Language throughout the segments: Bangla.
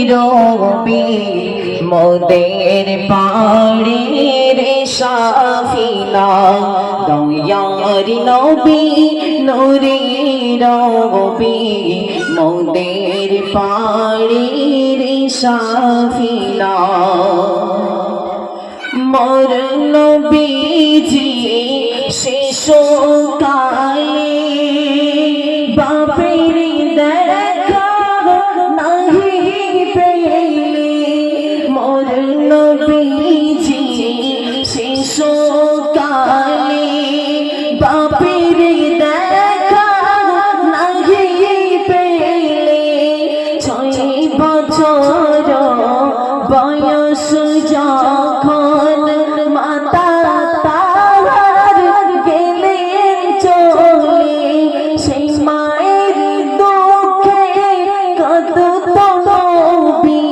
রবি মোদের পাড়ের সাফিনা দয়ার নবী নূরে রবি মোদের পাড়ের সাফিনা মোর নবীজি শিশুকালে বাপের দেখা নাহি পেলে মোর নবীজি শিশুকালে বাপের দেখা নাহি পেলে 6 বছর বয়স যখন মাতা তাহার গেলেন চলে সেই মায়ের দুঃখে কাঁদত নবী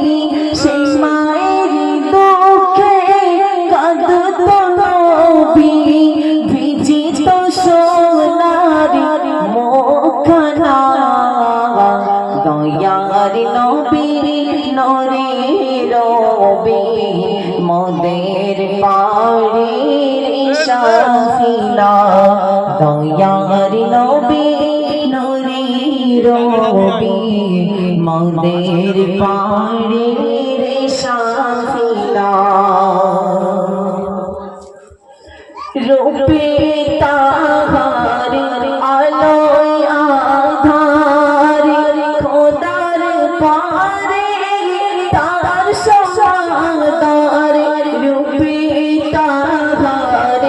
সেই মায়ের দুঃখে কাঁদত নবী ভিজিত সোনার মুখখানা দয়ার নবী নূরে রবি মোদের পাড়ের সাফিনা দয়ার নবী নূরে রবি মোদের পাড়ের সাফিনা রূপে তাহার আলোয় আধার খোদার পারে তার সমাদার রূপে তাহার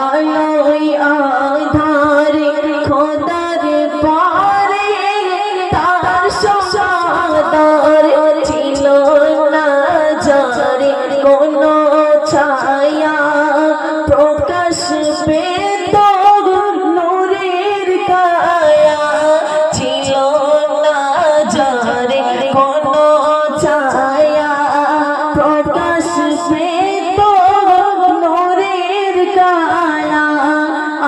আলোয় আধার খোদার পারে তার সমাদার ছিল না যারে কোনো ছায়া প্রকাশ পেত নূরের কায়া ছিল না যারে কোনো ছায়া প্রকাশ পেত নূরের কায়া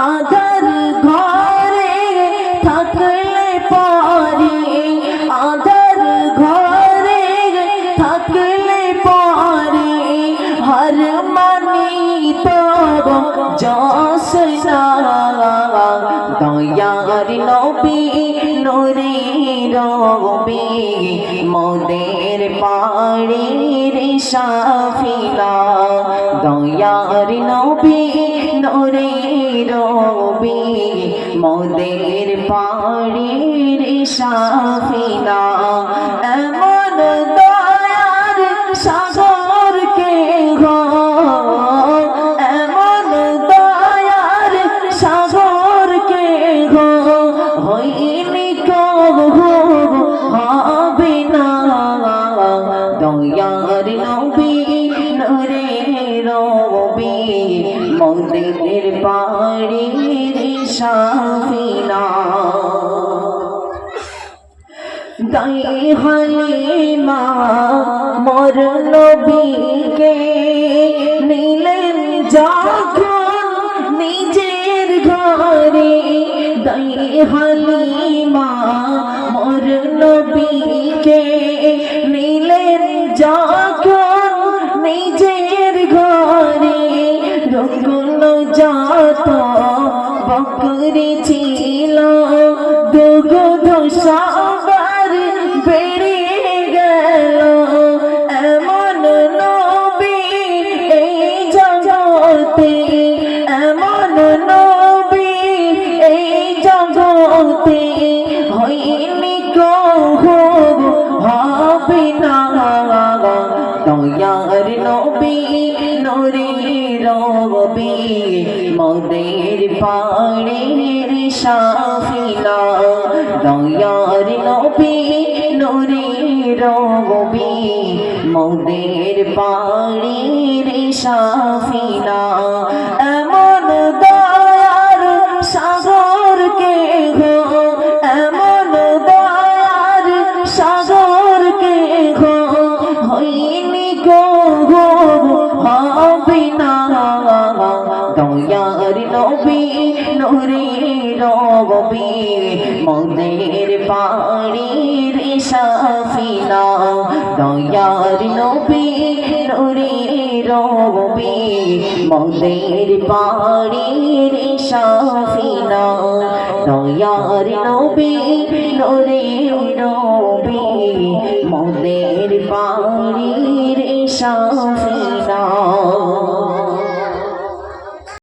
আধার ঘরে থাকলে পরে আধার ঘরে থাকলে পরে হর মানিত জসনা দয়ার নবী নূরে রবি মোদের পাড়ের সাফিনা দয়ার নবী নূরে রবি মোদের পাড়ের সাফিনা এমন দয়ার সাগর কে গো এমন দয়ার সাগর কে গো হইনি কবু হবে না দয়ার নবী নূরে রবি মোদের পাড়ের সাফিনা দাই হালিমা মোর নবীকে নিলেন যখন নিজের ঘরে দাই হালিমা মোর নবীকে নিলেন যখন নিজের ঘরে রকুল যত বকরি ছিল দুগ্ধ সবার বেড়ে গেল এমন নবী এই জগতে এমন নবী এই জগতে হইনি কহু হবে না দয়ার নবী নূরে রবি মোদের পাড়ের সাফিনা দয়ার নবী নূরে রবি মোদের পাড়ের সাফিনা এমন দয়ার সাগর কে গো এমন দয়ার সাগর কে গো হইনি গো হবে না দয়ার নবী নূরে রবি মোদের পাড়ের সাফিনা দয়ার নবী নূরে রবি মোদের বাড়ির সাফিনা দয়ার নবী নূরে রবি মোদের বাড়ির সাফিনা